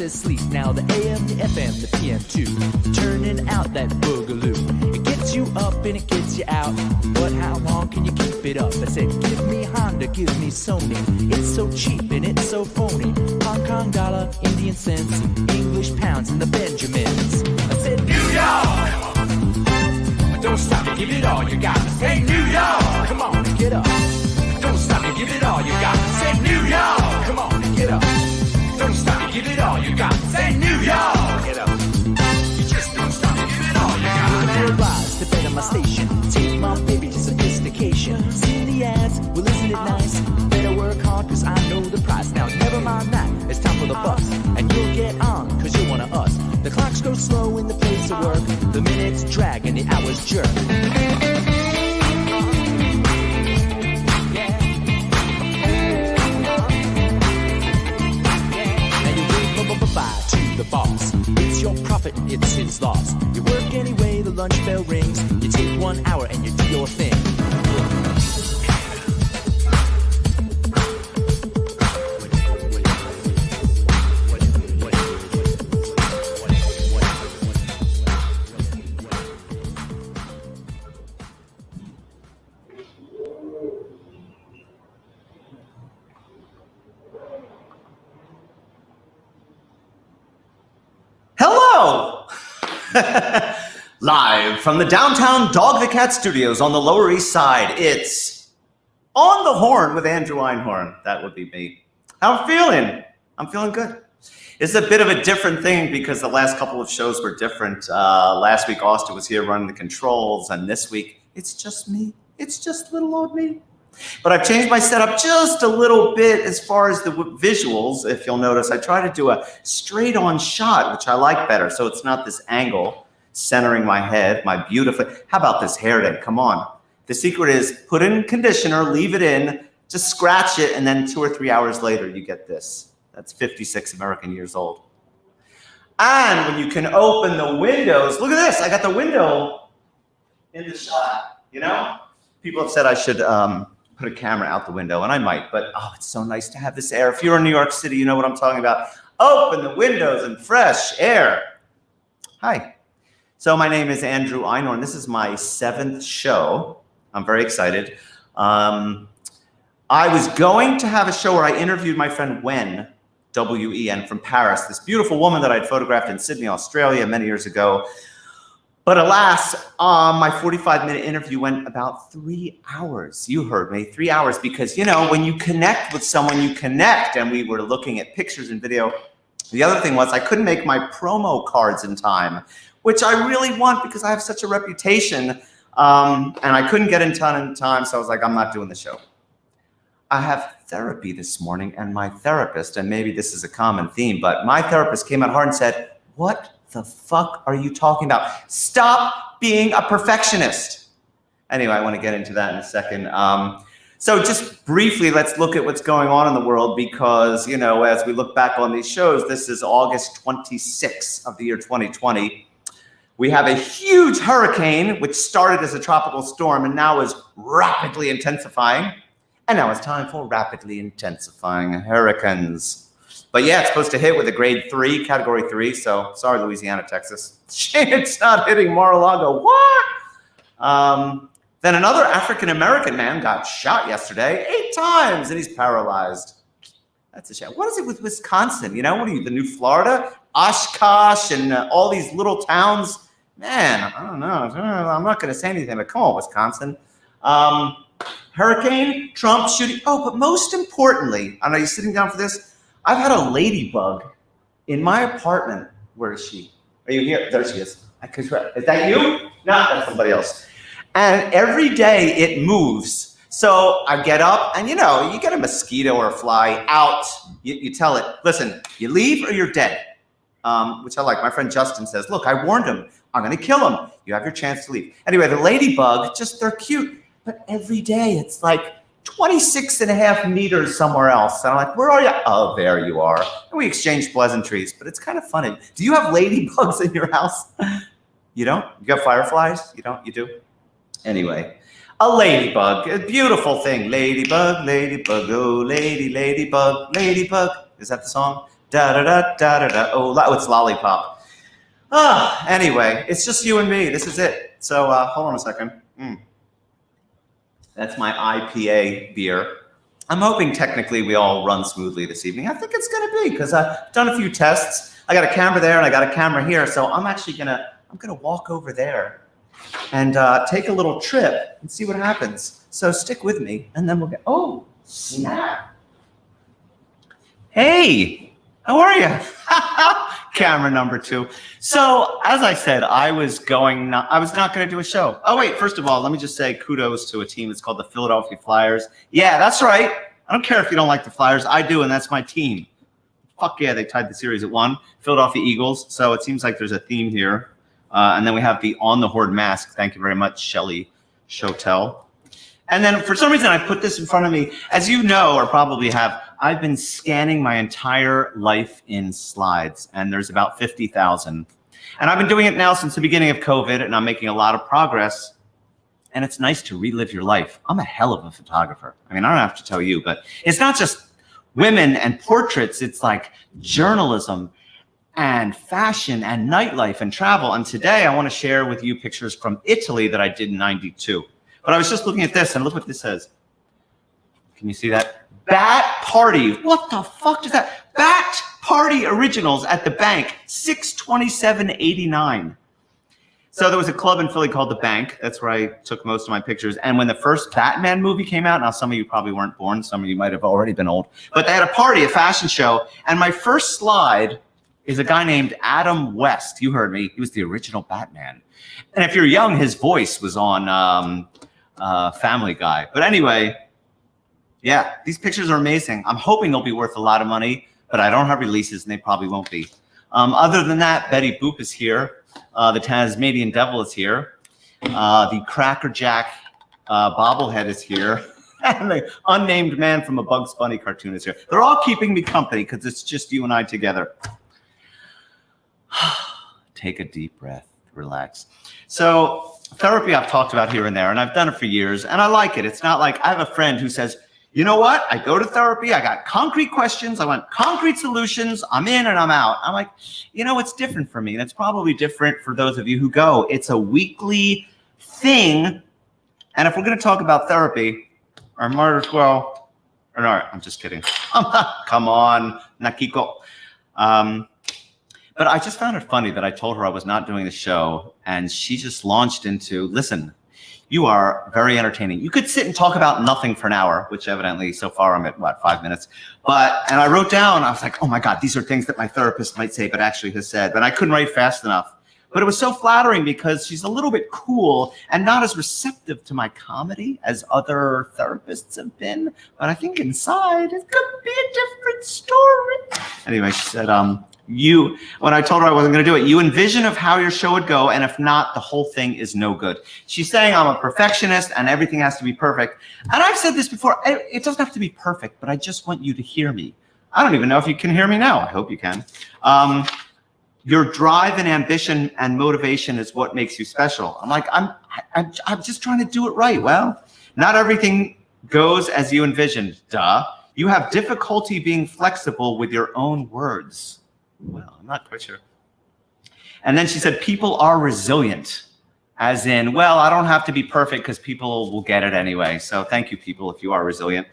Sleep now, the AM, the FM, the PM too, turning out that boogaloo. It gets you up and it gets you out, but how long can you keep it up? I said, give me Honda, give me Sony. It's so cheap and it's so phony. Hong Kong dollar, Indian cents, English pounds and the Benjamins. I said, New York, don't stop and give it all you got. Say New York, come on and get up. Don't stop and give it all you got. Say New York, come on and get up. Don't stop and give it all you got. Say New York. Get up. You just don't stop and give it all you got. I rise to better my station. Take my baby to sophistication. See the ads? Well, isn't it nice? Better work hard, cause I know the price. Now, never mind that. It's time for the bus. And you'll get on, cause you're one of us. The clocks go slow in the place of work. The minutes drag and the hours jerk. Bye to the boss. It's your profit, it's his loss. You work anyway, the lunch bell rings. You take 1 hour and you do your thing. Live from the downtown Dog the Cat Studios on the Lower East Side, it's On the Horn with Andrew Einhorn. That would be me. How I'm feeling? I'm feeling good. It's a bit of a different thing because the last couple of shows were different. Last week, Austin was here running the controls, and this week, it's just me. It's just little old me. But I've changed my setup just a little bit as far as the visuals. If you'll notice, I try to do a straight on shot, which I like better. So it's not this angle centering my head, my beautiful. How about this hair day? Come on. The secret is put in conditioner, leave it in, just scratch it, and then 2 or 3 hours later, you get this. That's 56 American years old. And when you can open the windows, look at this. I got the window in the shot, you know? People have said I should put a camera out the window, and I might, but oh, it's so nice to have this air. If you're in New York City, you know what I'm talking about. Open the windows and fresh air. Hi. So my name is Andrew Einhorn. This is my 7th show. I'm very excited. I was going to have a show where I interviewed my friend Wen, W-E-N, from Paris, this beautiful woman that I'd photographed in Sydney, Australia many years ago. But alas, my 45-minute interview went about 3 hours. You heard me, 3 hours, because, you know, when you connect with someone, you connect, and we were looking at pictures and video. The other thing was I couldn't make my promo cards in time, which I really want because I have such a reputation, and I couldn't get in time, so I was like, I'm not doing the show. I have therapy this morning, and my therapist, and maybe this is a common theme, but my therapist came out hard and said, what the fuck are you talking about? Stop being a perfectionist. Anyway, I want to get into that in a second. So just briefly, let's look at what's going on in the world because, you know, as we look back on these shows, this is August 26th of the year 2020. We have a huge hurricane, which started as a tropical storm and now is rapidly intensifying. And now it's time for rapidly intensifying hurricanes. But yeah, it's supposed to hit with a grade 3, category 3. So sorry, Louisiana, Texas. It's not hitting Mar-a-Lago. What? Then another African-American man got shot yesterday 8 times and he's paralyzed. That's a shame. What is it with Wisconsin? You know, what are you, the new Florida? Oshkosh and all these little towns. Man, I don't know. I'm not going to say anything, but come on, Wisconsin. Hurricane, Trump shooting. Oh, but most importantly, I know you're sitting down for this. I've had a ladybug in my apartment. Where is she? Are you here? There she is. Is that you? No, that's somebody else. And every day it moves. So I get up and, you know, you get a mosquito or a fly out. You tell it, listen, you leave or you're dead, which I like. My friend Justin says, look, I warned him. I'm going to kill him. You have your chance to leave. Anyway, the ladybug, just they're cute. But every day it's like 26.5 meters somewhere else. And I'm like, where are you? Oh, there you are. And we exchange pleasantries, but it's kind of funny. Do you have ladybugs in your house? You don't? You got fireflies? You don't? You do? Anyway, a ladybug, a beautiful thing. Ladybug, ladybug, oh, ladybug, ladybug. Is that the song? Da-da-da-da-da-da. Oh, it's Lollipop. Anyway, it's just you and me. This is it. So hold on a second. That's my IPA beer. I'm hoping technically we all run smoothly this evening. I think it's going to be because I've done a few tests. I got a camera there and I got a camera here. So I'm actually I'm going to walk over there and take a little trip and see what happens. So stick with me and then we'll get, oh, snap. Hey, how are you? Camera number 2. So as I said, I was not going to do a show. Oh wait, first of all, let me just say kudos to a team. It's called the Philadelphia Flyers. Yeah, that's right. I don't care if you don't like the Flyers. I do, and that's my team. Fuck yeah, they tied the series at 1. Philadelphia Eagles. So it seems like there's a theme here. And then we have the On the Horde mask. Thank you very much, Shelly Chotel. And then for some reason, I put this in front of me. As you know, or probably have, I've been scanning my entire life in slides, and there's about 50,000. And I've been doing it now since the beginning of COVID, and I'm making a lot of progress. And it's nice to relive your life. I'm a hell of a photographer. I mean, I don't have to tell you, but it's not just women and portraits. It's like journalism and fashion and nightlife and travel. And today I want to share with you pictures from Italy that I did in '92. But I was just looking at this, and look what this says. Can you see that? Bat Party. What the fuck is that? Bat Party Originals at the Bank, 6/27/89. So there was a club in Philly called the Bank. That's where I took most of my pictures. And when the first Batman movie came out, now some of you probably weren't born, some of you might have already been old, but they had a party, a fashion show. And my first slide is a guy named Adam West. You heard me. He was the original Batman. And if you're young, his voice was on Family Guy. But anyway, yeah, these pictures are amazing. I'm hoping they'll be worth a lot of money, but I don't have releases and they probably won't be. Other than that, Betty Boop is here. The Tasmanian Devil is here. The Cracker Jack bobblehead is here. And the unnamed man from a Bugs Bunny cartoon is here. They're all keeping me company because it's just you and I together. Take a deep breath, relax. So therapy I've talked about here and there, and I've done it for years, and I like it. It's not like I have a friend who says, you know what? I go to therapy. I got concrete questions. I want concrete solutions. I'm in and I'm out. I'm like, it's different for me. And it's probably different for those of you who go. It's a weekly thing. And if we're going to talk about therapy, I might as well. No, I'm just kidding. Come on, Nakiko. But I just found it funny that I told her I was not doing the show. And she just launched into, listen, you are very entertaining. You could sit and talk about nothing for an hour, which evidently so far I'm at 5 minutes. And I wrote down, I was like, oh my God, these are things that my therapist might say, but actually has said, but I couldn't write fast enough. But it was so flattering because she's a little bit cool and not as receptive to my comedy as other therapists have been. But I think inside it could be a different story. Anyway, she said, when I told her I wasn't going to do it, you envision of how your show would go, and if not, the whole thing is no good. She's saying I'm a perfectionist and everything has to be perfect. And I've said this before, it doesn't have to be perfect, but I just want you to hear me. I don't even know if you can hear me now. I hope you can. Your drive and ambition and motivation is what makes you special. I'm like, I'm just trying to do it right. Well, not everything goes as you envisioned, duh. You have difficulty being flexible with your own words. Well, I'm not quite sure. And then she said, people are resilient, as in, well, I don't have to be perfect because people will get it anyway. So thank you, people, if you are resilient.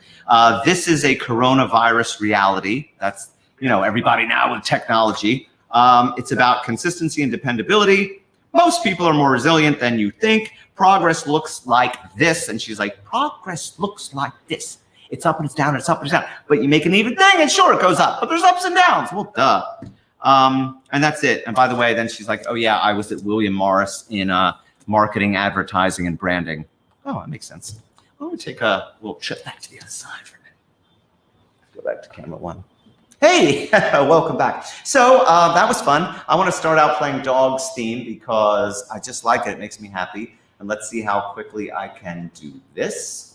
This is a coronavirus reality. That's, everybody now with technology. It's about consistency and dependability. Most people are more resilient than you think. Progress looks like this. And she's like, progress looks like this. It's up and it's down, and it's up and it's down. But you make an even thing, and sure, it goes up. But there's ups and downs. Well, duh. And that's it. And by the way, then she's like, oh, yeah, I was at William Morris in marketing, advertising, and branding. Oh, that makes sense. Let me take a little trip back to the other side for a minute. Go back to camera one. Hey, welcome back. So that was fun. I want to start out playing Dog's theme because I just like it. It makes me happy. And let's see how quickly I can do this.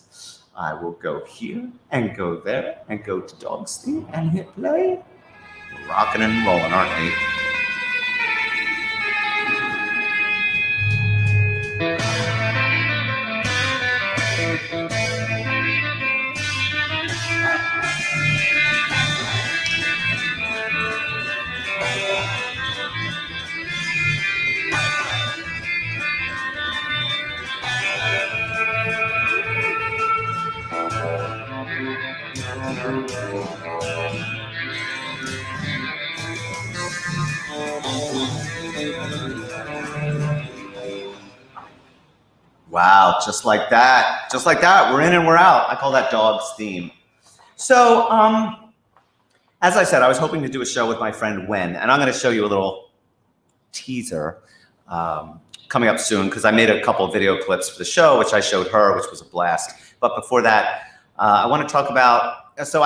I will go here and go there and go to Dog's theme and hit play. We're rocking and rolling, aren't we? Wow, just like that. Just like that, we're in and we're out. I call that Dog's theme. So, as I said, I was hoping to do a show with my friend Wen, and I'm going to show you a little teaser coming up soon because I made a couple of video clips for the show, which I showed her, which was a blast. But before that, I want to talk about, so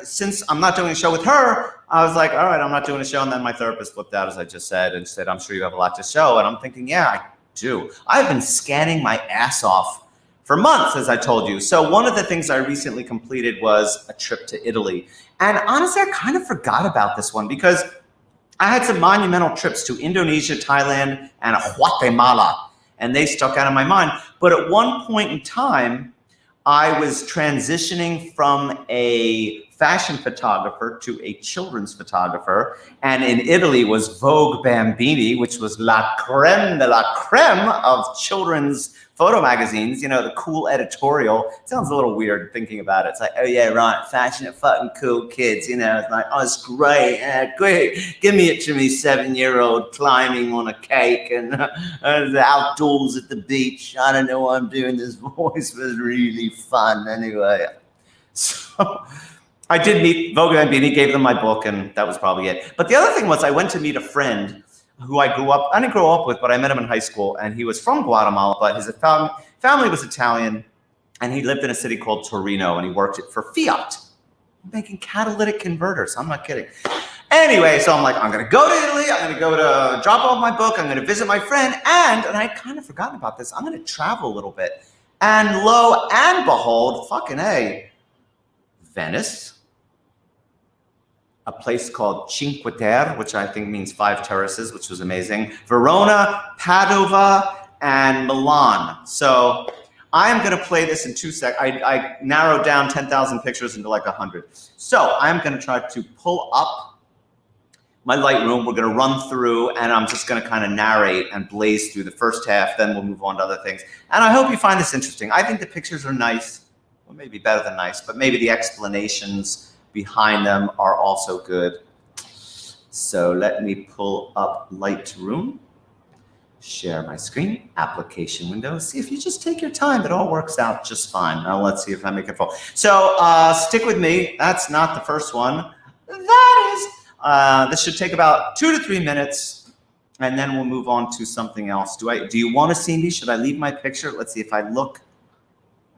since I'm not doing a show with her, I was like, all right, I'm not doing a show. And then my therapist flipped out, as I just said, and said, I'm sure you have a lot to show. And I'm thinking, yeah, I do. I've been scanning my ass off for months, as I told you. So one of the things I recently completed was a trip to Italy. And honestly, I kind of forgot about this one because I had some monumental trips to Indonesia, Thailand, and Guatemala, and they stuck out of my mind. But at one point in time, I was transitioning from a fashion photographer to a children's photographer. And in Italy was Vogue Bambini, which was la creme de la creme of children's photo magazines, the cool editorial. It sounds a little weird thinking about it. It's like, oh yeah, right, fashion at fucking cool kids, It's like, oh, it's great, great. Give me it to me, 7-year-old climbing on a cake and the outdoors at the beach. I don't know why I'm doing this voice, but it's really fun anyway. So I did meet Vogue Bambini, gave them my book, and that was probably it. But the other thing was I went to meet a friend who I didn't grow up with, but I met him in high school, and he was from Guatemala, but his family was Italian, and he lived in a city called Torino, and he worked for Fiat, making catalytic converters. I'm not kidding. Anyway, so I'm like, I'm going to go to Italy, I'm going to go to drop off my book, I'm going to visit my friend, and I'd kind of forgotten about this, I'm going to travel a little bit. And lo and behold, fucking A, Venice, a place called Cinque Terre, which I think means 5 terraces, which was amazing. Verona, Padova, and Milan. So I am going to play this in 2 seconds. I narrowed down 10,000 pictures into like 100. So I'm going to try to pull up my Lightroom. We're going to run through, and I'm just going to kind of narrate and blaze through the first half. Then we'll move on to other things. And I hope you find this interesting. I think the pictures are nice. Well, maybe better than nice, but maybe the explanations behind them are also good. So let me pull up Lightroom. Share my screen, application window. See if you just take your time, it all works out just fine. Now let's see if I make it full. So stick with me. That's not the first one. That is. This should take about 2 to 3 minutes, and then we'll move on to something else. Do you want to see me? Should I leave my picture? Let's see if I look.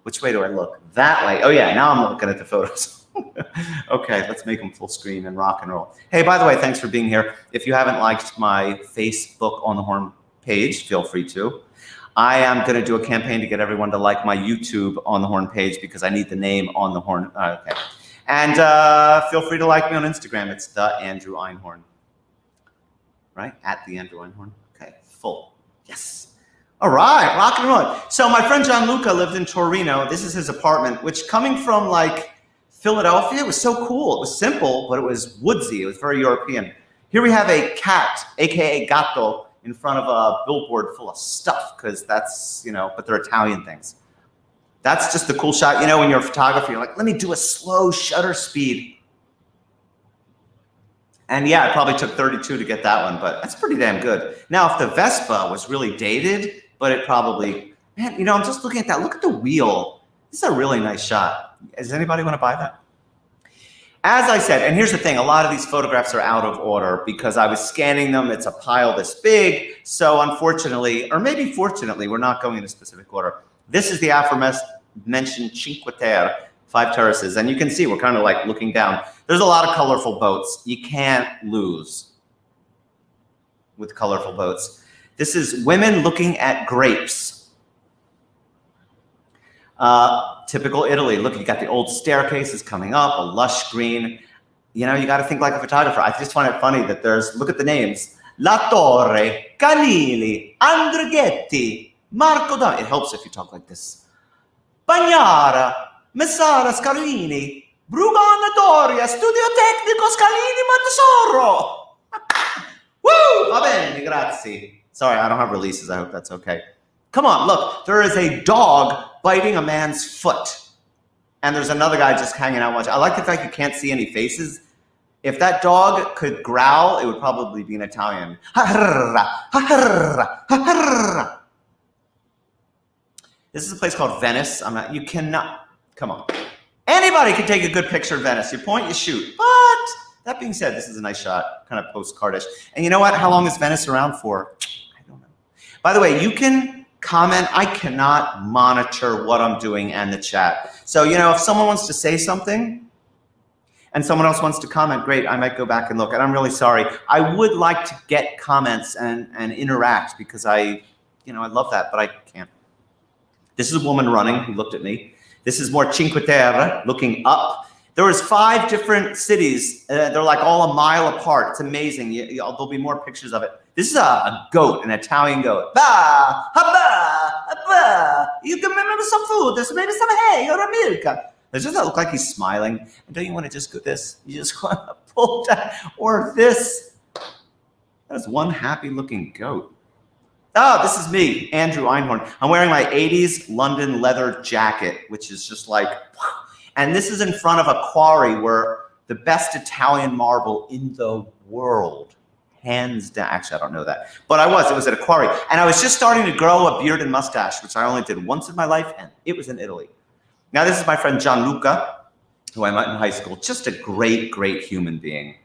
Which way do I look? That way. Oh yeah, now I'm looking at the photos. Okay, let's make them full screen and rock and roll. Hey, by the way, thanks for being here. If you haven't liked my Facebook On the Horn page, feel free to. I am going to do a campaign to get everyone to like my YouTube On the Horn page because I need the name On the Horn. Okay. And feel free to like me on Instagram. It's the Andrew Einhorn. Right? At the Andrew Einhorn. Okay. Full. Yes. All right. Rock and roll. So my friend Gianluca lived in Torino. This is his apartment, which coming from like Philadelphia, it was so cool. It was simple, but it was woodsy. It was very European. Here we have a cat, aka gatto, in front of a billboard full of stuff, because that's, but they're Italian things. That's just the cool shot. When you're a photographer, you're like, let me do a slow shutter speed. And yeah, it probably took 32 to get that one, but that's pretty damn good. Now, if the Vespa was really dated, but it probably, man, I'm just looking at that. Look at the wheel. This is a really nice shot. Does anybody want to buy that? As I said, and here's the thing, a lot of these photographs are out of order because I was scanning them. It's a pile this big. So unfortunately, or maybe fortunately, we're not going in a specific order. This is the aforementioned Cinque Terre, 5 terraces. And you can see we're kind of like looking down. There's a lot of colorful boats. You can't lose with colorful boats. This is women looking at grapes. Typical Italy. Look, you got the old staircases coming up, a lush green. You got to think like a photographer. I just find it funny that look at the names. La Torre, Canili, Andrighetti, Marco da. It helps if you talk like this. Bagnara, Messara Scalini, Brugana Doria, Studio Tecnico Scalini Montesoro. Woo! Va bene, grazie. Sorry, I don't have releases. I hope that's okay. Come on, look, there is a dog biting a man's foot. And there's another guy just hanging out watching. I like the fact you can't see any faces. If that dog could growl, it would probably be in Italian. This is a place called Venice. You cannot, come on. Anybody can take a good picture of Venice. You point, you shoot. But that being said, this is a nice shot, kind of postcardish. And you know what? How long is Venice around for? I don't know. By the way, you can comment. I cannot monitor what I'm doing and the chat. So, if someone wants to say something and someone else wants to comment, great, I might go back and look. And I'm really sorry. I would like to get comments and interact because I love that, but I can't. This is a woman running who looked at me. This is more Cinque Terre, looking up. There was 5 different cities. They're like all a mile apart. It's amazing. There'll be more pictures of it. This is a goat, an Italian goat. Ba, ba, ba. You can remember some food. There's maybe some hay or a milk. Does that look like he's smiling? And don't you want to just go this? You just want to pull that or this. That is one happy looking goat. Oh, this is me, Andrew Einhorn. I'm wearing my 80s London leather jacket, which is just like, and this is in front of a quarry where the best Italian marble in the world, hands down. Actually, I don't know that, but it was at a quarry. And I was just starting to grow a beard and mustache, which I only did once in my life, and it was in Italy. Now, this is my friend Gianluca, who I met in high school. Just a great, great human being.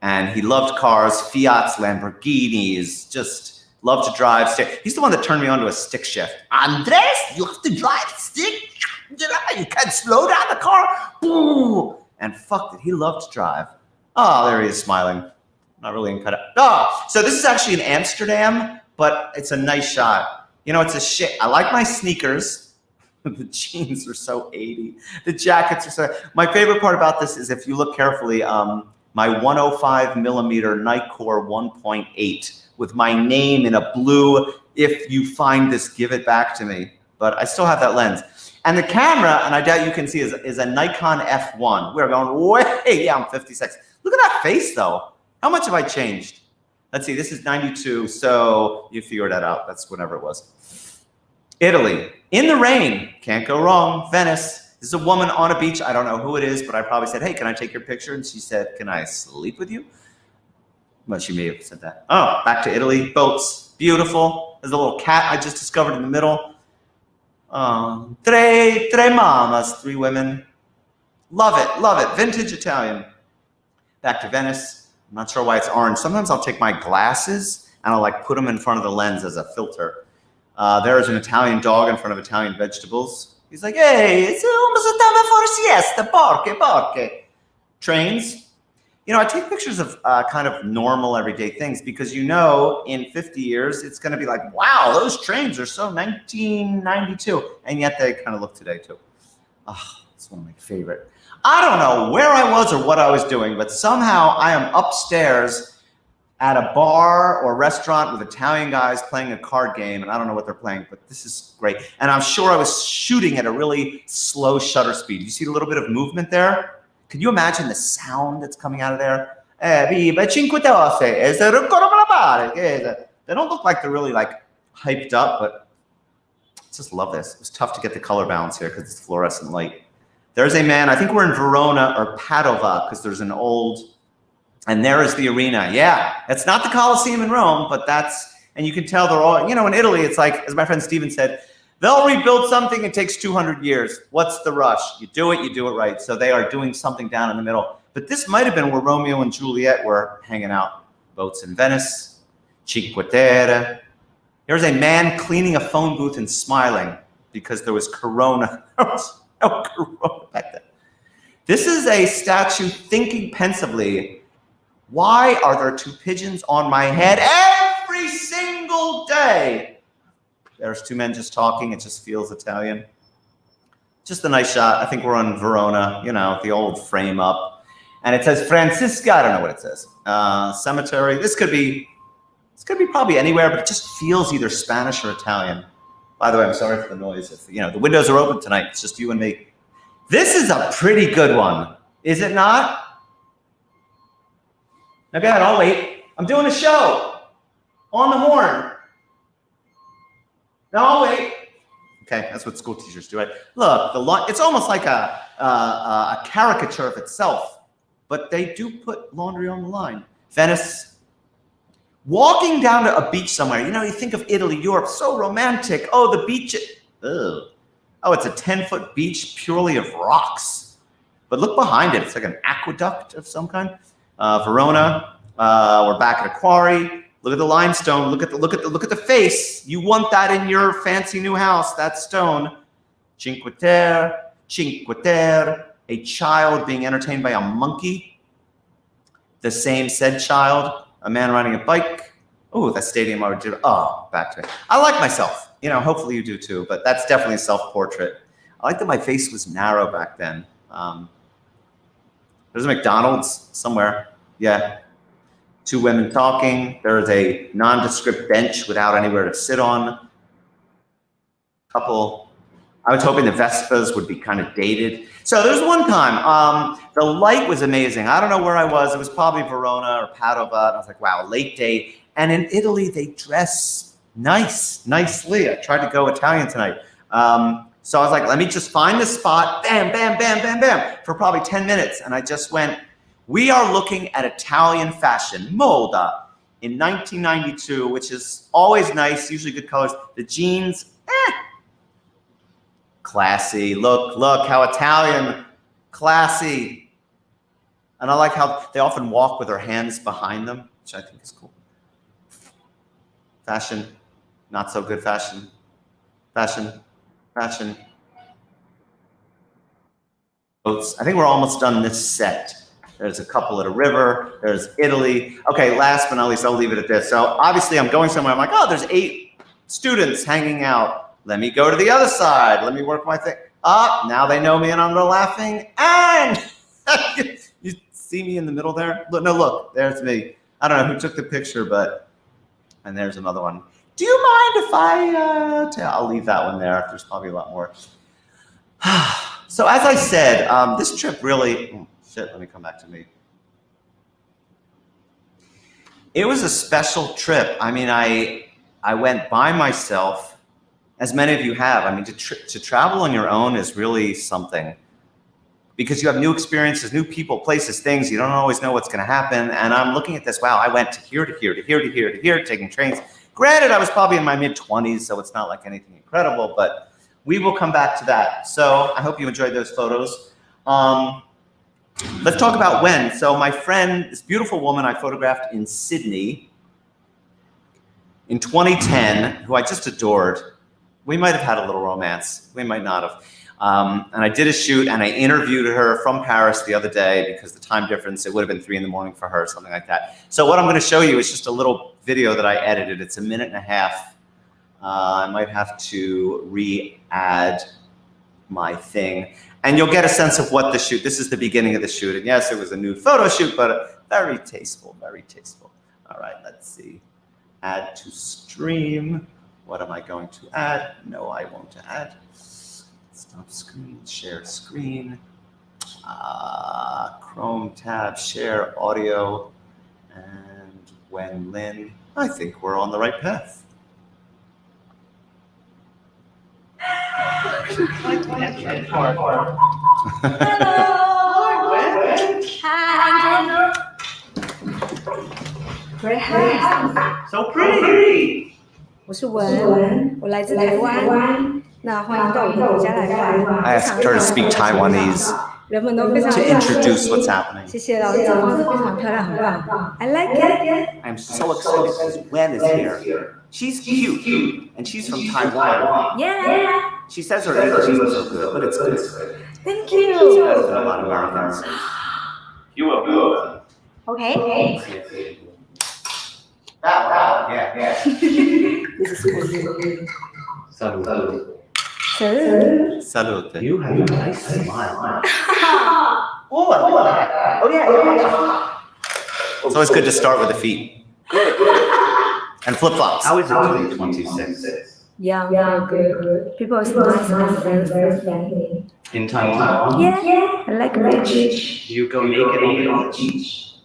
And he loved cars, Fiats, Lamborghinis, just loved to drive. He's the one that turned me on to a stick shift. Andres, you have to drive stick. You can't slow down the car. Boom. And fuck it, he loved to drive. Oh, there he is smiling. Not really in cut out. Oh, so this is actually in Amsterdam, but it's a nice shot. It's a shit. I like my sneakers. The jeans are so 80. The jackets are so. My favorite part about this is if you look carefully, my 105 millimeter Nikkor 1.8 with my name in a blue. If you find this, give it back to me. but I still have that lens. And the camera, and I doubt you can see, is a Nikon F1. We're going way, yeah, I'm 56. Look at that face, though. How much have I changed? Let's see, this is 92, so you figure that out. That's whenever it was. Italy, in the rain, can't go wrong. Venice, this is a woman on a beach. I don't know who it is, but I probably said, hey, can I take your picture? And she said, can I sleep with you? Well, she may have said that. Oh, back to Italy, boats, beautiful. There's a little cat I just discovered in the middle. Tre mamas, 3 women. Love it, vintage Italian. Back to Venice. I'm not sure why it's orange. Sometimes I'll take my glasses and I'll like put them in front of the lens as a filter. There is an Italian dog in front of Italian vegetables. He's like, hey, it's almost time for siesta, porche. Trains. You know, I take pictures of kind of normal everyday things because you know in 50 years it's going to be like, wow, those trains are so 1992. And yet they kind of look today too. Oh, it's one of my favorite. I don't know where I was or what I was doing, but somehow I am upstairs at a bar or restaurant with Italian guys playing a card game, and I don't know what they're playing, but this is great. And I'm sure I was shooting at a really slow shutter speed. You see a little bit of movement there? Can you imagine the sound that's coming out of there? Viva cinque tosse. They don't look like they're really like hyped up, but I just love this. It was tough to get the color balance here because it's fluorescent light. There's a man, I think we're in Verona or Padova because there's an old, and there is the arena. Yeah, it's not the Colosseum in Rome, but that's, and you can tell they're all, you know, in Italy, it's like, as my friend Steven said, they'll rebuild something, it takes 200 years. What's the rush? You do it right. So they are doing something down in the middle. But this might have been where Romeo and Juliet were hanging out. Boats in Venice, Cinque Terre. Here's a man cleaning a phone booth and smiling because there was Corona. There was no Corona back then. This is a statue thinking pensively, why are there 2 pigeons on my head every single day? There's 2 men just talking. It just feels Italian. Just a nice shot. I think we're on Verona, you know, the old frame up. And it says Francisca. I don't know what it says. Cemetery. This could be probably anywhere, but it just feels either Spanish or Italian. By the way, I'm sorry for the noise. If, you know, the windows are open tonight. It's just you and me. This is a pretty good one. Is it not? Now, go ahead. I'll wait. I'm doing a show on the horn. No, I'll wait. Okay, that's what school teachers do, right? Look, it's almost like a caricature of itself, but they do put laundry on the line. Venice, walking down to a beach somewhere. You know, you think of Italy, Europe, so romantic. Oh, the beach. Ugh. Oh, it's a 10-foot beach purely of rocks. But look behind it. It's like an aqueduct of some kind. Verona. We're back at a quarry. Look at the limestone. Look at the face. You want that in your fancy new house, that stone. Cinque Terre, a child being entertained by a monkey. The same said child, a man riding a bike. Oh, that stadium I would do. Oh, back to it. I like myself. You know, hopefully you do too, but that's definitely a self-portrait. I like that my face was narrow back then. There's a McDonald's somewhere. Yeah. 2 women talking. There is a nondescript bench without anywhere to sit on. Couple. I was hoping the Vespas would be kind of dated. So there's one time, the light was amazing. I don't know where I was. It was probably Verona or Padova. And I was like, wow, late day. And in Italy, they dress nicely. I tried to go Italian tonight. So I was like, let me just find the spot. Bam, bam, bam, bam, bam, for probably 10 minutes. And I just went, we are looking at Italian fashion, moda, in 1992, which is always nice, usually good colors. The jeans, classy. Look how Italian, classy. And I like how they often walk with their hands behind them, which I think is cool. Fashion, not so good fashion. Fashion. Boats. I think we're almost done this set. There's a couple at a river. There's Italy. Okay, last but not least, I'll leave it at this. So obviously I'm going somewhere. I'm like, oh, there's 8 students hanging out. Let me go to the other side. Let me work my thing. Now they know me and I'm laughing. And you see me in the middle there? Look, there's me. I don't know who took the picture, but, and there's another one. Do you mind if I'll leave that one there. There's probably a lot more. So as I said, this trip really, let me come back to me. It was a special trip. I mean, I went by myself, as many of you have. I mean, to travel on your own is really something, because you have new experiences, new people, places, things. You don't always know what's going to happen. And I'm looking at this. Wow, I went to here, to here, to here, to here, to here, taking trains. Granted, I was probably in my mid-20s, so it's not like anything incredible, but we will come back to that. So I hope you enjoyed those photos. Let's talk about when. So my friend, this beautiful woman I photographed in Sydney in 2010, who I just adored. We might have had a little romance. We might not have. And I did a shoot and I interviewed her from Paris the other day because the time difference, it would have been 3 a.m. for her, something like that. So what I'm going to show you is just a little video that I edited. It's 1.5 minutes. I might have to re-add my thing. And you'll get a sense of what the shoot, this is the beginning of the shoot. And yes, it was a nude photo shoot, but very tasteful, very tasteful. All right, let's see. Add to stream. What am I going to add? No, I won't add. Stop screen, share screen. Chrome tab, share audio. And Wen Lin. I think we're on the right path. Hello. Hi, Andrew. Very high. So pretty. 我是文，我来自台湾。那欢迎到我的国家来玩。 I asked her to speak Taiwanese 人们都非常 to introduce what's happening. 谢谢老师，这方式非常漂亮，很棒。I like it. I'm so excited because Wen is here. She's cute, and she's from Taiwan. Yeah. She says her English isn't so good, but it's good. Thank It's you. better than a lot of Americans. You are good. Okay. Yeah. This is good. Salud. Sir. Salud. You have a nice smile. Oh yeah. It's always good to start with the feet. And flip-flops. How is it to be 26? Yeah, good. People are so nice and very friendly. In Taiwan? Yeah. I like beach. Do you go naked on the beach?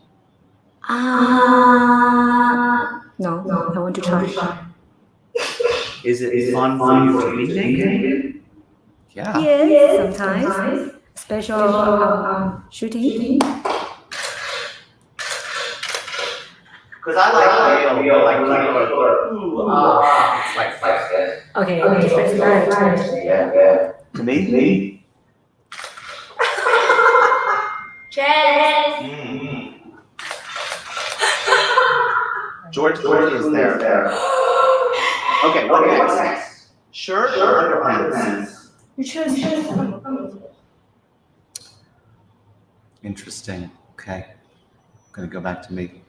No, I want to try. Is it fun for you to be naked? Yeah. Yes, sometimes. Special shooting. Because I like real, Okay, different style. To me? George is there. Okay, what's next? Shirt or underpants? You choose. Interesting. Okay. I'm going to go back to me.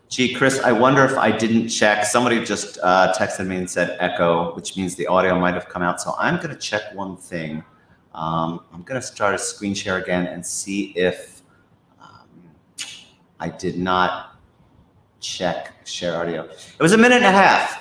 Gee, Chris, I wonder if I didn't check. Somebody just texted me and said echo, which means the audio might have come out. So I'm going to check one thing. I'm going to start a screen share again and see if I did not check share audio. It was 1.5 minutes.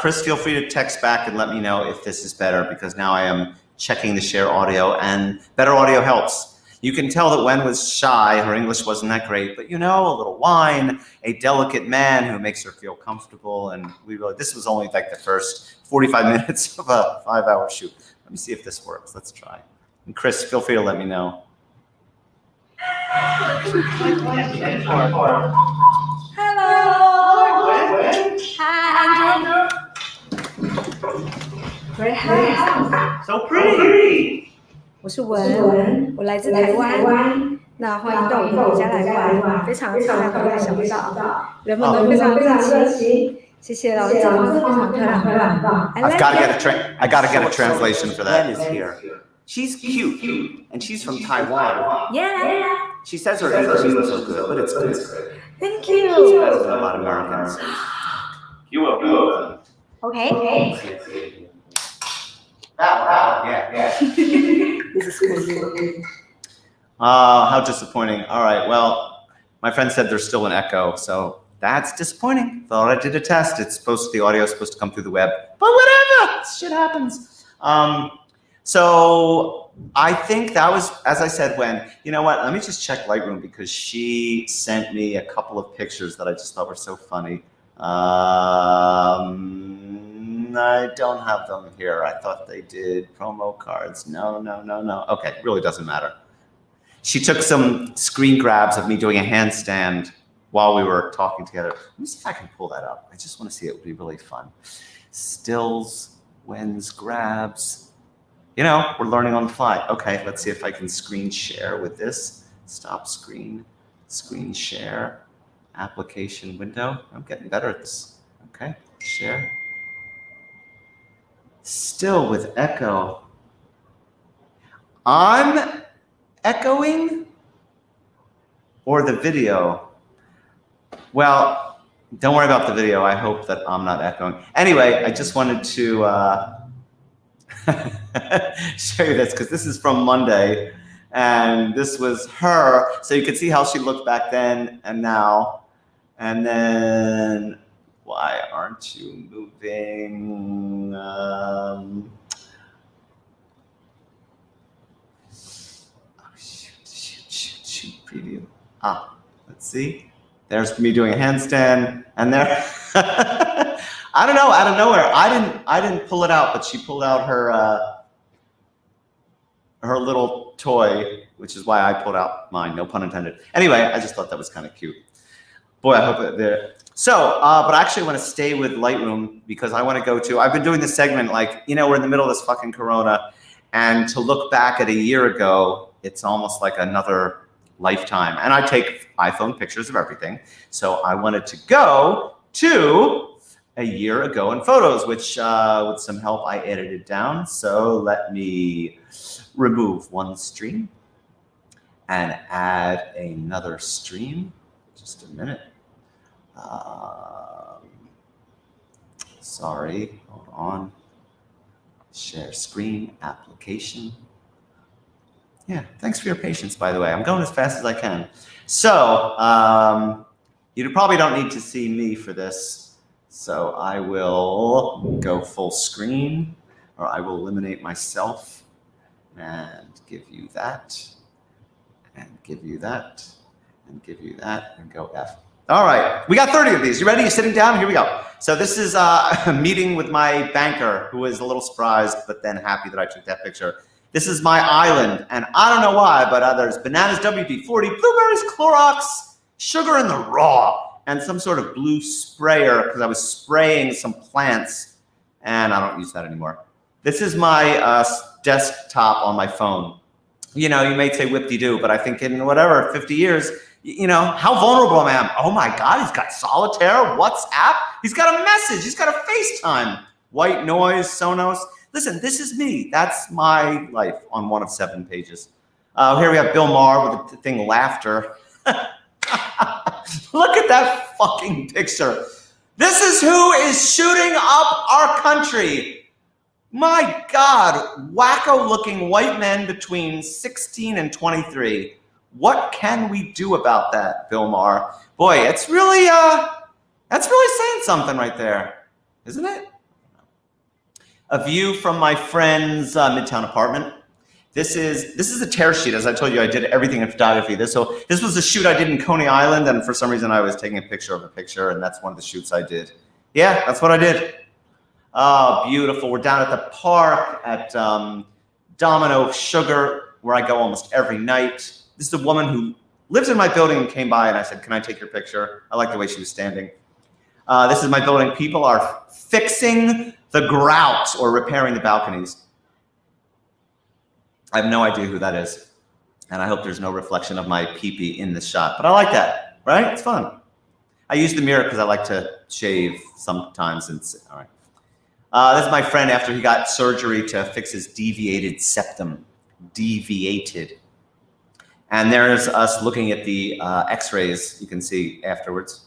Chris, feel free to text back and let me know if this is better, because now I am checking the share audio, and better audio helps. You can tell that Wen was shy. Her English wasn't that great, but you know, a little wine, a delicate man who makes her feel comfortable. And this was only like the first 45 minutes of a 5-hour shoot. Let me see if this works. Let's try. And Chris, feel free to let me know. Hello. Hi, Andrew. Very high. So pretty. 我是文，我来自台湾。那欢迎到我的国家来玩，非常漂亮的一个小岛，人们都非常热情。谢谢老师，这方式非常漂亮，很棒。I gotta get a translation for that. Wen is here. She's cute, and she's from Taiwan. Yeah. She says her English isn't so good, but it's good. Thank It's you. better than a lot of Americans. You are good. Okay. Yeah. This is good. How disappointing. All right, well, my friend said there's still an echo, so That's disappointing. Thought I did a test. The audio is supposed to come through the web, but whatever. Shit happens. So I think that was, as I said, when, you know what, let me just check Lightroom because she sent me a couple of pictures that I just thought were so funny. I don't have them here. I thought they did promo cards. No. Okay, it really doesn't matter. She took some screen grabs of me doing a handstand while we were talking together. Let me see if I can pull that up. I just want to see it. It would be really fun. Stills, wins, grabs. You know, we're learning on the fly. Okay, let's see if I can screen share with this. Stop screen share, application window. I'm getting better at this. Okay, share. Still with echo. I'm echoing or the video? Well, don't worry about the video. I hope that I'm not echoing. Anyway, I just wanted to show you this because this is from Monday and this was her. So you can see how she looked back then and now. And then, why aren't you moving? Shoot, preview. Let's see. There's me doing a handstand, and there. I don't know, out of nowhere. I didn't pull it out, but she pulled out her little toy, which is why I pulled out mine. No pun intended. Anyway, I just thought that was kind of cute. Boy, I hope there. So, but I actually want to stay with Lightroom because I want to go to. I've been doing this segment like, you know, we're in the middle of this fucking Corona, and to look back at a year ago, it's almost like another lifetime. And I take iPhone pictures of everything. So I wanted to go to a year ago in photos, which with some help I edited down. So let me remove one stream and add another stream. Just a minute. Sorry, hold on. Share screen, application. Yeah, thanks for your patience, by the way. I'm going as fast as I can. So, you probably don't need to see me for this. So I will go full screen, or I will eliminate myself and give you that, and give you that, and give you that, and go F. All right, we got 30 of these. You ready? You sitting down? Here we go. So this is a meeting with my banker, who was a little surprised, but then happy that I took that picture. This is my island, and I don't know why, but there's bananas, WD-40, blueberries, Clorox, sugar in the raw, and some sort of blue sprayer, because I was spraying some plants, and I don't use that anymore. This is my desktop on my phone. You know, you may say whip-de-doo, but I think in whatever, 50 years, you know, how vulnerable I am. Oh my God, he's got Solitaire, WhatsApp. He's got a message. He's got a FaceTime. White noise, Sonos. Listen, this is me. That's my life on one of 7 pages. Here we have Bill Maher with the thing laughter. Look at that fucking picture. This is who is shooting up our country. My God, wacko looking white men between 16 and 23. What can we do about that, Bill Maher? Boy, it's really, that's really saying something right there, isn't it? A view from my friend's Midtown apartment. This is a tear sheet. As I told you, I did everything in photography. This was a shoot I did in Coney Island, and for some reason I was taking a picture of a picture, and that's one of the shoots I did. Yeah, that's what I did. Oh, beautiful. We're down at the park at Domino Sugar, where I go almost every night. This is a woman who lives in my building and came by, and I said, can I take your picture? I like the way she was standing. This is my building. People are fixing the grout or repairing the balconies. I have no idea who that is. And I hope there's no reflection of my pee-pee in this shot. But I like that, right? It's fun. I use the mirror because I like to shave sometimes. All right. This is my friend after he got surgery to fix his deviated septum. Deviated. And there's us looking at the x-rays you can see afterwards.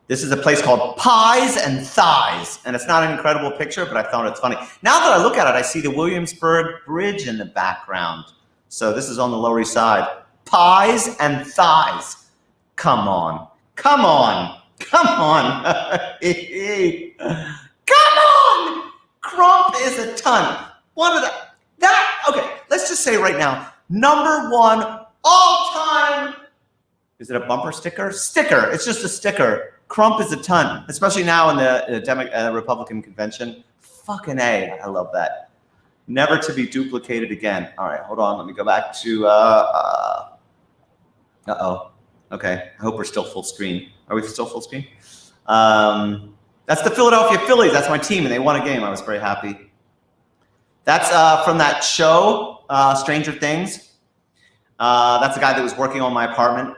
This is a place called Pies and Thighs, and it's not an incredible picture, but I found it's funny. Now that I look at it, I see the Williamsburg Bridge in the background. So this is on the Lower East Side. Pies and Thighs. Come on. Come on. Come on. Come on. Crump is a ton. Okay, let's just say right now, number one all-time, is it a bumper sticker? Sticker. It's just a sticker. Crump is a ton, especially now in the Republican convention. Fucking A. I love that. Never to be duplicated again. All right, hold on. Let me go back to, uh-oh. Okay, I hope we're still full screen. Are we still full screen? That's the Philadelphia Phillies. That's my team, and they won a game. I was very happy. That's from that show, Stranger Things. That's the guy that was working on my apartment.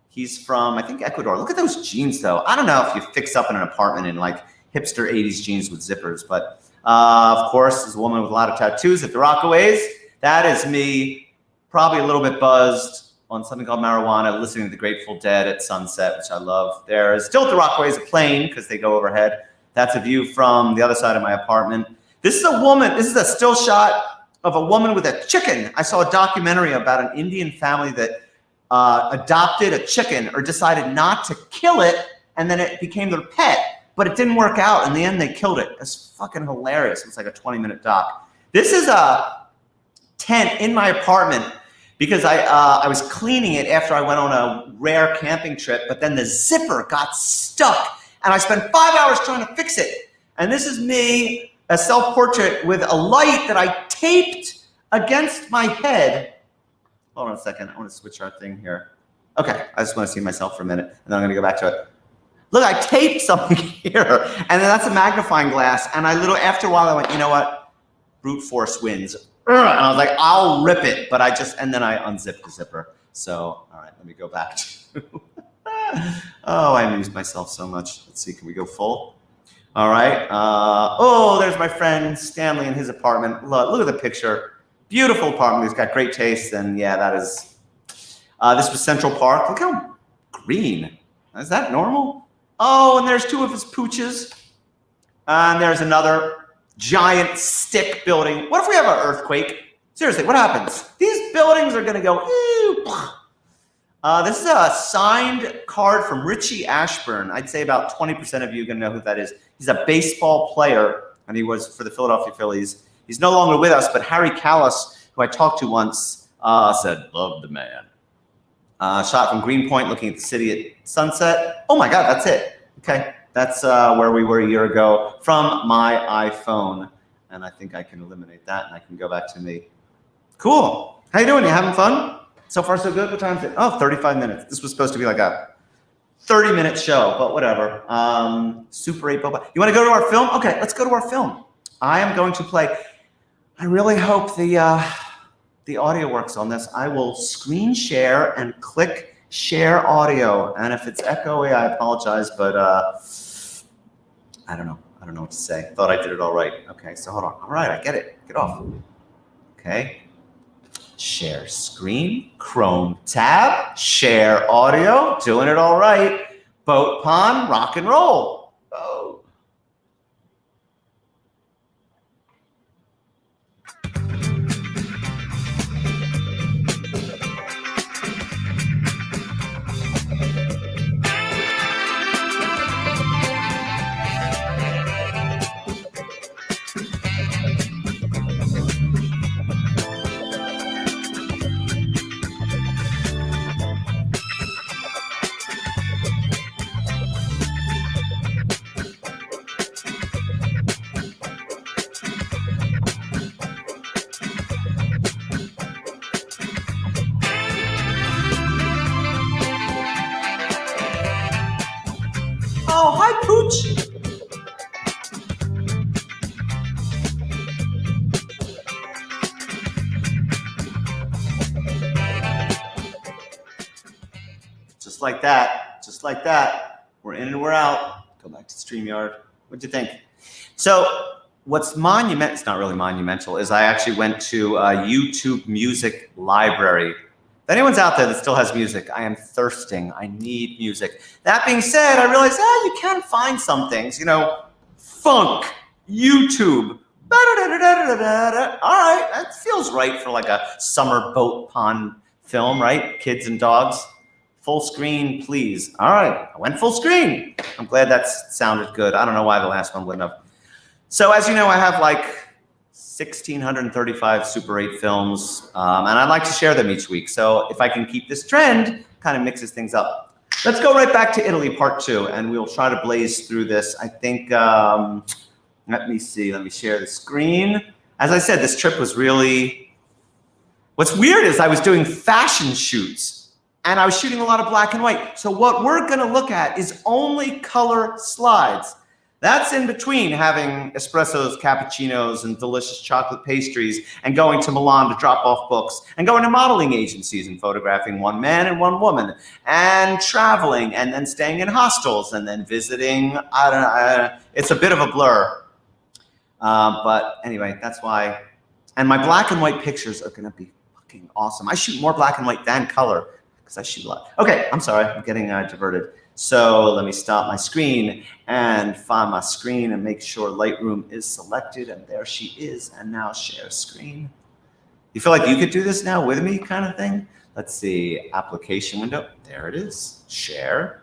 He's from, I think, Ecuador. Look at those jeans, though. I don't know if you fix up in an apartment in like hipster 80s jeans with zippers, but of course, there's a woman with a lot of tattoos at the Rockaways. That is me, probably a little bit buzzed on something called marijuana, listening to the Grateful Dead at sunset, which I love. There's still at the Rockaways a plane because they go overhead. That's a view from the other side of my apartment. This is a woman. This is a still shot of a woman with a chicken. I saw a documentary about an Indian family that adopted a chicken or decided not to kill it, and then it became their pet, but it didn't work out. In the end, they killed it. It's fucking hilarious. It's like a 20-minute doc. This is a tent in my apartment because I was cleaning it after I went on a rare camping trip, but then the zipper got stuck, and I spent 5 hours trying to fix it. And this is me, a self-portrait with a light that I taped against my head. Hold on a second. I want to switch our thing here. Okay, I just want to see myself for a minute, and then I'm going to go back to it. Look, I taped something here, and then that's a magnifying glass. And after a while, I went, you know what? Brute force wins. And I was like, I'll rip it, but and then I unzipped the zipper. So, all right, let me go back to. Oh, I amused myself so much. Let's see, can we go full? All right. There's my friend Stanley in his apartment. Look at the picture. Beautiful apartment. He's got great taste, and yeah, that is. This was Central Park. Look how green. Is that normal? Oh, and there's two of his pooches. And there's another giant stick building. What if we have an earthquake? Seriously, what happens? These buildings are going to go. This is a signed card from Richie Ashburn. I'd say about 20% of you are going to know who that is. He's a baseball player, and he was for the Philadelphia Phillies. He's no longer with us, but Harry Callis, who I talked to once, said, love the man. Shot from Greenpoint, looking at the city at sunset. Oh my God, that's it. Okay, that's where we were a year ago from my iPhone. And I think I can eliminate that, and I can go back to me. Cool. How you doing? You having fun? So far, so good? What time is it? Oh, 35 minutes. This was supposed to be like a 30-minute show, but whatever. Super 8 Boba. You want to go to our film? Okay, let's go to our film. I am going to play. I really hope the audio works on this. I will screen share and click share audio. And if it's echoey, I apologize, but I don't know. I don't know what to say. Thought I did it all right. Okay, so hold on. All right, I get it. Get off. Okay. Share screen, Chrome tab, share audio. Doing it all right. Boat pond, rock and roll. Oh. Oh, hi, Pooch. Just like that. Just like that. We're in and we're out. Go back to StreamYard. What'd you think? So what's monumental, it's not really monumental, is I actually went to a YouTube music library. If anyone's out there that still has music, I am thirsting. I need music. That being said, I realized, you can find some things, funk, YouTube. All right, that feels right for like a summer boat pond film, right? Kids and dogs. Full screen, please. All right, I went full screen. I'm glad that sounded good. I don't know why the last one wouldn't have. So as you know, I have like 1,635 Super 8 films, and I like to share them each week. So if I can keep this trend, kind of mixes things up. Let's go right back to Italy, part 2, and we'll try to blaze through this. I think, let me see, let me share the screen. As I said, this trip was really, what's weird is I was doing fashion shoots, and I was shooting a lot of black and white. So what we're gonna look at is only color slides. That's in between having espressos, cappuccinos, and delicious chocolate pastries, and going to Milan to drop off books, and going to modeling agencies and photographing one man and one woman, and traveling, and then staying in hostels, and then visiting. I don't know. It's a bit of a blur. But anyway, that's why. And my black and white pictures are going to be fucking awesome. I shoot more black and white than color because I shoot a lot. Okay, I'm sorry. I'm getting diverted. So let me stop my screen and find my screen and make sure Lightroom is selected. And there she is. And now share screen. You feel like you could do this now with me kind of thing? Let's see. Application window. There it is. Share.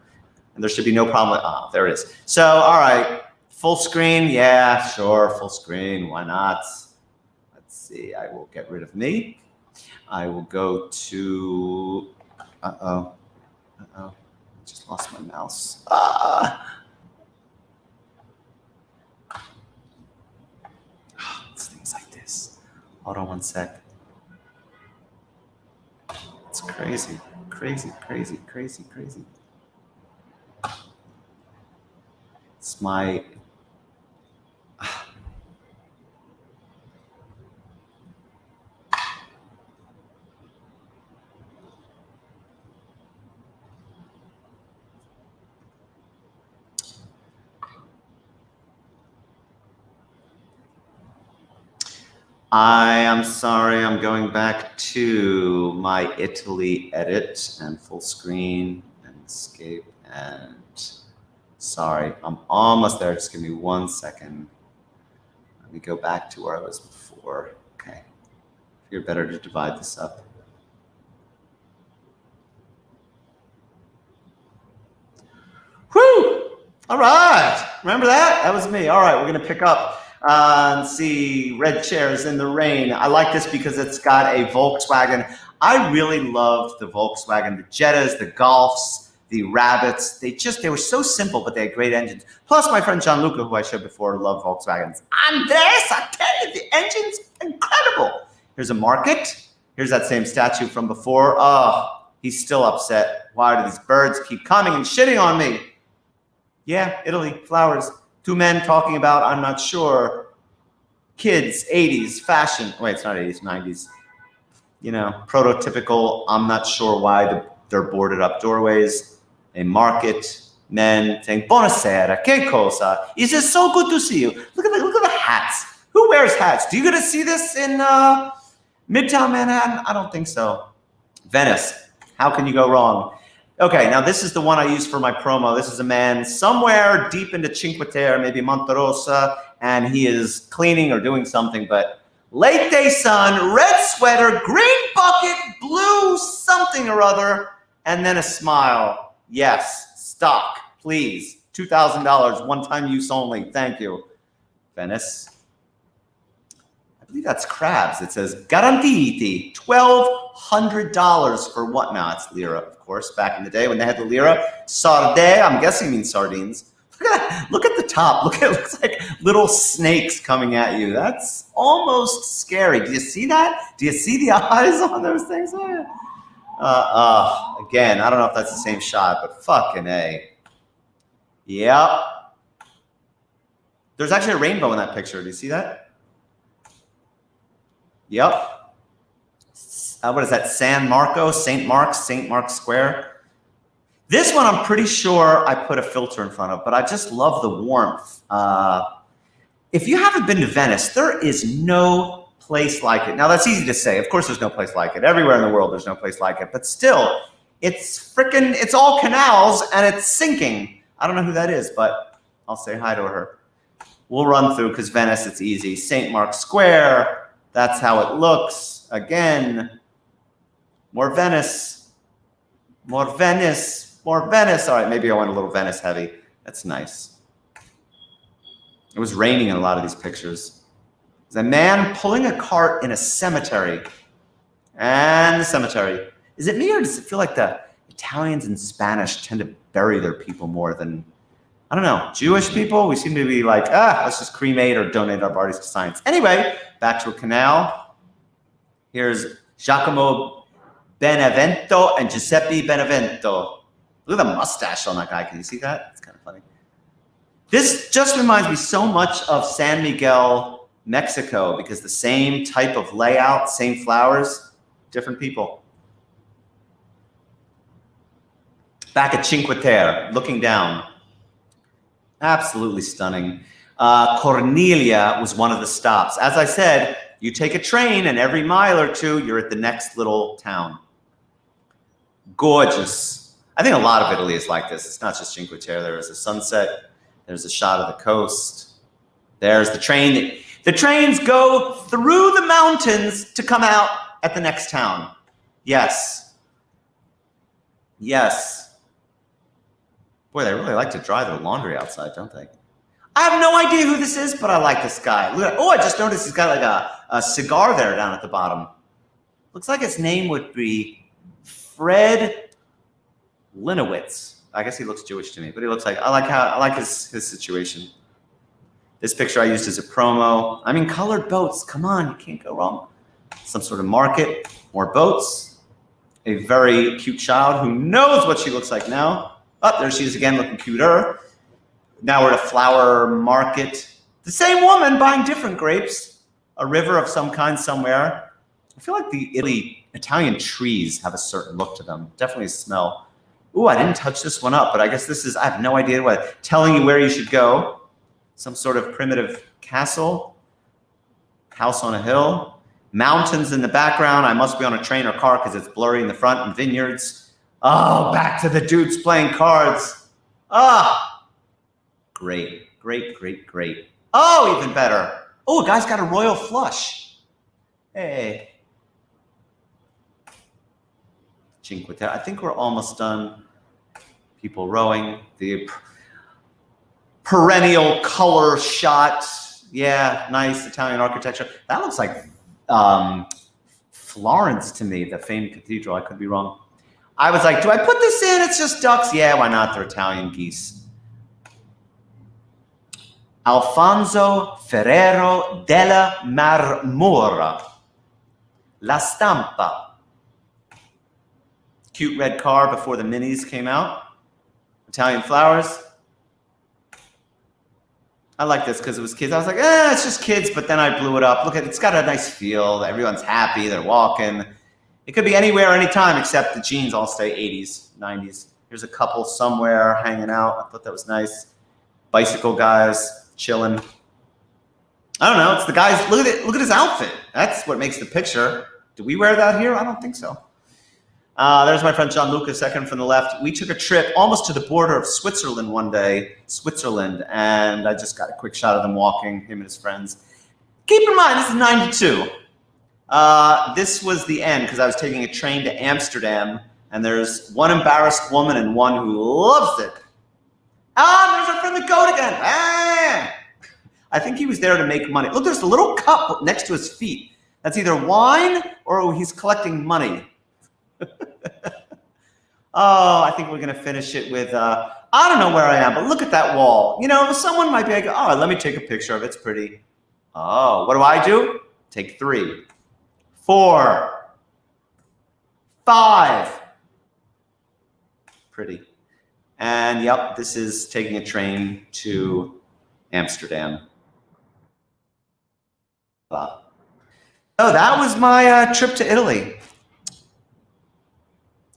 And there should be no problem. Ah, there it is. So, all right. Full screen. Yeah, sure. Full screen. Why not? Let's see. I will get rid of me. I will go to... Uh-oh. Uh-oh. Just lost my mouse. It's things like this. Hold on one sec. It's crazy, crazy, crazy, crazy, crazy. It's my... I am sorry, I'm going back to my Italy edit and full screen and escape and sorry, I'm almost there. Just give me 1 second. Let me go back to where I was before. Okay, figure better to divide this up. Whew! All right, remember that? That was me. All right, we're gonna pick up and see red chairs in the rain. I like this because it's got a Volkswagen. I really loved the Volkswagen, the Jettas, the Golfs, the Rabbits. They were so simple, but they had great engines. Plus my friend Gianluca, who I showed before, loved Volkswagens. Andres, I tell you, the engine's incredible. Here's a market. Here's that same statue from before. Oh, he's still upset. Why do these birds keep coming and shitting on me? Yeah, Italy, flowers. 2 men talking about, I'm not sure, kids, 80s, fashion. Wait, it's not 80s, 90s. You know, prototypical, I'm not sure why they're boarded up doorways. A market, men saying, buonasera, che cosa? Is it so good to see you? Look at the hats. Who wears hats? Do you get to see this in Midtown Manhattan? I don't think so. Venice, how can you go wrong? Okay, now this is the one I use for my promo. This is a man somewhere deep into Cinque Terre, maybe Monte Rosa, and he is cleaning or doing something, but late day sun, red sweater, green bucket, blue something or other, and then a smile. Yes, stock, please. $2,000, one-time use only. Thank you. Venice. I believe that's crabs. It says garantiti, $1,200 for what now? It's lira, of course, back in the day when they had the lira. Sarde, I'm guessing means sardines. Look at the top. It looks like little snakes coming at you. That's almost scary. Do you see that? Do you see the eyes on those things? Again, I don't know if that's the same shot, but fucking A. Yep. There's actually a rainbow in that picture. Do you see that? Yep. What is that? San Marco, St. Mark's Square. This one I'm pretty sure I put a filter in front of, but I just love the warmth. If you haven't been to Venice, there is no place like it. Now that's easy to say. Of course there's no place like it. Everywhere in the world there's no place like it. But still, it's all canals and it's sinking. I don't know who that is, but I'll say hi to her. We'll run through because Venice, it's easy. St. Mark's Square. That's how it looks. Again, more Venice. More Venice. More Venice. All right, maybe I went a little Venice heavy. That's nice. It was raining in a lot of these pictures. There's a man pulling a cart in a cemetery. And the cemetery. Is it me or does it feel like the Italians and Spanish tend to bury their people more than, I don't know, Jewish people? We seem to be like, let's just cremate or donate our bodies to science. Anyway, back to a canal. Here's Giacomo Benevento and Giuseppe Benevento. Look at the mustache on that guy. Can you see that? It's kind of funny. This just reminds me so much of San Miguel, Mexico, because the same type of layout, same flowers, different people. Back at Cinque Terre, looking down. Absolutely stunning. Cornelia was one of the stops. As I said, you take a train and every mile or two, you're at the next little town. Gorgeous. I think a lot of Italy is like this. It's not just Cinque Terre. There is a sunset. There's a shot of the coast. There's the train. The trains go through the mountains to come out at the next town. Yes. Yes. Boy, they really like to dry their laundry outside, don't they? I have no idea who this is, but I like this guy. Look at, I just noticed he's got like a cigar there down at the bottom. Looks like his name would be Fred Linowitz. I guess he looks Jewish to me, but he looks like, I like his situation. This picture I used as a promo. I mean, colored boats, come on, you can't go wrong. Some sort of market, more boats. A very cute child who knows what she looks like now. Oh, there she is again, looking cuter. Now we're at a flower market. The same woman buying different grapes. A river of some kind somewhere. I feel like the Italian trees have a certain look to them. Definitely a smell. Ooh, I didn't touch this one up, but I guess this is, I have no idea what, telling you where you should go. Some sort of primitive castle. House on a hill. Mountains in the background. I must be on a train or car because it's blurry in the front, and vineyards. Oh, back to the dudes playing cards. Great, great, great, great. Oh, even better. Oh, a guy's got a royal flush. Hey. Cinque Terre. I think we're almost done. People rowing. The perennial color shot. Yeah, nice Italian architecture. That looks like Florence to me, the famed cathedral. I could be wrong. I was like, do I put this in? It's just ducks. Yeah, why not? They're Italian geese. Alfonso Ferrero della Marmora. La Stampa. Cute red car before the minis came out. Italian flowers. I like this because it was kids. I was like, it's just kids, but then I blew it up. Look at it. It's got a nice feel. Everyone's happy. They're walking. It could be anywhere, anytime, except the jeans all stay 80s, 90s. Here's a couple somewhere hanging out. I thought that was nice. Bicycle guys chilling. I don't know. It's the guys. Look at it. Look at his outfit. That's what makes the picture. Do we wear that here? I don't think so. There's my friend Gianluca, second from the left. We took a trip almost to the border of Switzerland one day, and I just got a quick shot of them walking, him and his friends. Keep in mind, this is 92. This was the end because I was taking a train to Amsterdam, and there's one embarrassed woman and one who loves it. There's our friend the goat again. I think he was there to make money. Look, there's a little cup next to his feet. That's either wine or he's collecting money. I think we're going to finish it with, I don't know where I am, but look at that wall. You know, someone might be like, let me take a picture of it. It's pretty. What do? Take 3, 4, 5. Pretty. And yep, this is taking a train to Amsterdam. That was my trip to Italy.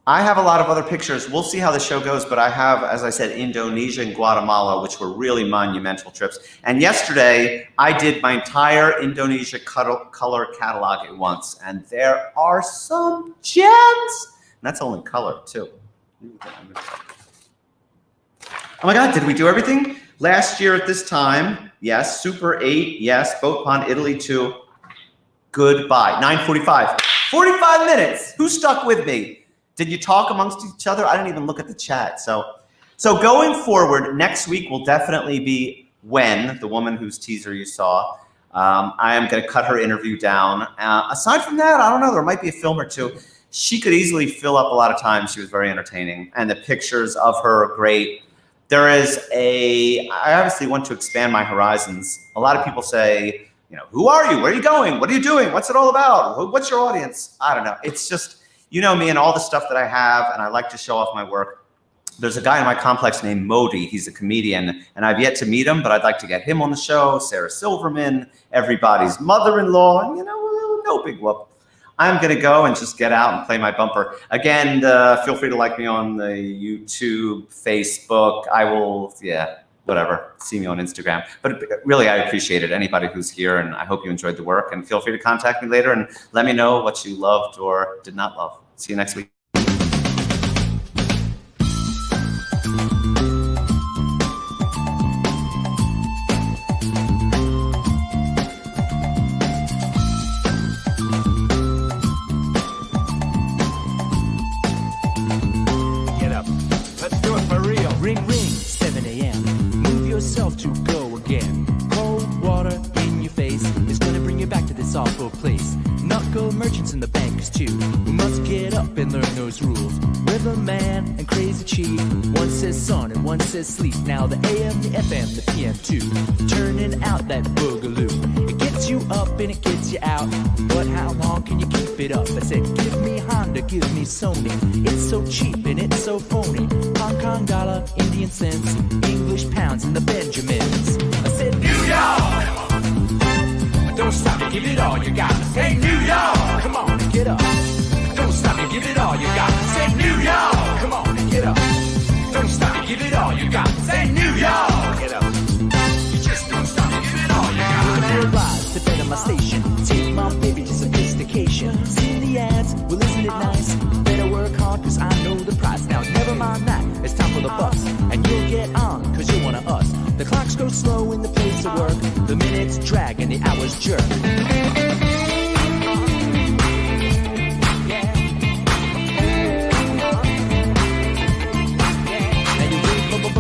I have a lot of other pictures. We'll see how the show goes, but I have, as I said, Indonesia and Guatemala, which were really monumental trips. And yesterday, I did my entire Indonesia color catalog at once, and there are some gems. And that's only color, too. Oh my God, did we do everything? Last year at this time, yes. Super 8, yes. Boat Pond, Italy 2. Goodbye. 9:45. 45 minutes. Who stuck with me? Did you talk amongst each other? I didn't even look at the chat. So going forward, next week will definitely be Wen, the woman whose teaser you saw. I am going to cut her interview down. Aside from that, I don't know. There might be a film or two. She could easily fill up a lot of time. She was very entertaining, and the pictures of her are great. I obviously want to expand my horizons. A lot of people say, who are you? Where are you going? What are you doing? What's it all about? What's your audience? I don't know. It's just, me and all the stuff that I have, and I like to show off my work. There's a guy in my complex named Modi. He's a comedian, and I've yet to meet him, but I'd like to get him on the show. Sarah Silverman, everybody's mother-in-law, and no big whoop. I'm going to go and just get out and play my bumper. Again, feel free to like me on the YouTube, Facebook. I will, whatever. See me on Instagram. But really, I appreciate it. Anybody who's here, and I hope you enjoyed the work. And feel free to contact me later and let me know what you loved or did not love. See you next week. Ring, ring, 7 a.m. Move yourself to go again. Cold water in your face is gonna bring you back to this awful place. Knuckle merchants and the bankers too, who must get up and learn those rules. Riverman and Crazy Chief, one says sun and one says sleep. Now the AM, the FM, the PM too, turning out that boogaloo. It gets you up and it gets you out, but how long can you keep it up? I said, give me Honda, give me Sony. It's so cheap and it's so phony. Hong Kong dollar, Indian cents, English pounds and the Benjamins. I said, New York! Don't stop and give it all you got. Say New York! Come on and get up. Don't stop and give it all you got. Say New York! Come on and get up. Don't stop and give it all you got. Say New York! Get up. You just don't stop and give it all you got. I rise to bed on my station. Take my baby to sophistication. See the ads? Well, isn't it nice? Better work hard cause I know the price. Now never mind that. It's time for the bus. And you'll get on cause you're one of us. The clocks go slow in the place of work. The minutes drag and the hours jerk.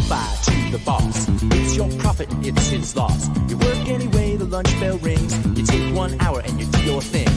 Bye to the boss. It's your profit, it's his loss. You work anyway, the lunch bell rings. You take 1 hour and you do your thing.